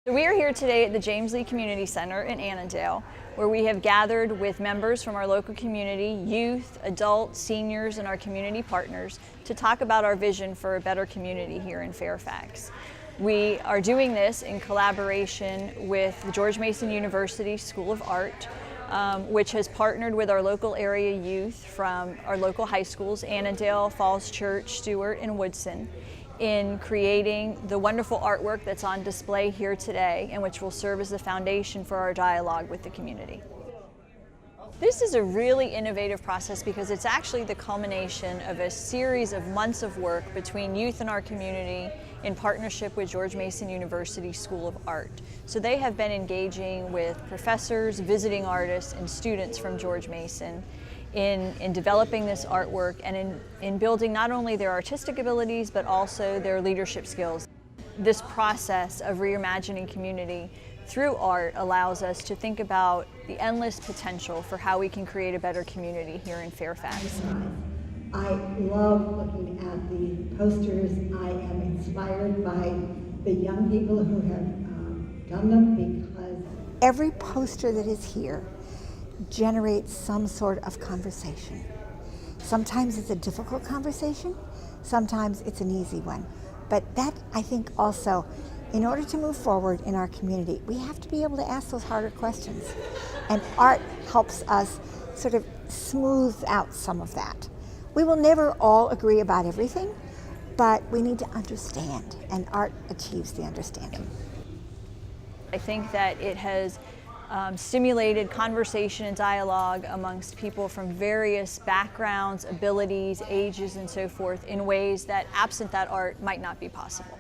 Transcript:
We are here today at the James Lee Community Center in Annandale, where we have gathered with members from our local community, youth, adults, seniors, and our community partners to talk about our vision for a better community here in Fairfax. We are doing this in collaboration with the George Mason University School of Art, which has partnered with our local area youth from our local high schools, Annandale, Falls Church, Stewart, and Woodson, in creating the wonderful artwork that's on display here today and which will serve as the foundation for our dialogue with the community. This is a really innovative process because it's actually the culmination of a series of months of work between youth in our community in partnership with George Mason University School of Art. So they have been engaging with professors, visiting artists, and students from George Mason in developing this artwork and in building not only their artistic abilities but also their leadership skills. This process of reimagining community through art allows us to think about the endless potential for how we can create a better community here in Fairfax. I love looking at the posters. I am inspired by the young people who have done them because every poster that is here generates some sort of conversation. Sometimes it's a difficult conversation, sometimes it's an easy one. But that, I think also, in order to move forward in our community, we have to be able to ask those harder questions. And art helps us sort of smooth out some of that. We will never all agree about everything, but we need to understand, and art achieves the understanding. I think that it has stimulated conversation and dialogue amongst people from various backgrounds, abilities, ages, and so forth in ways that, absent that art, might not be possible.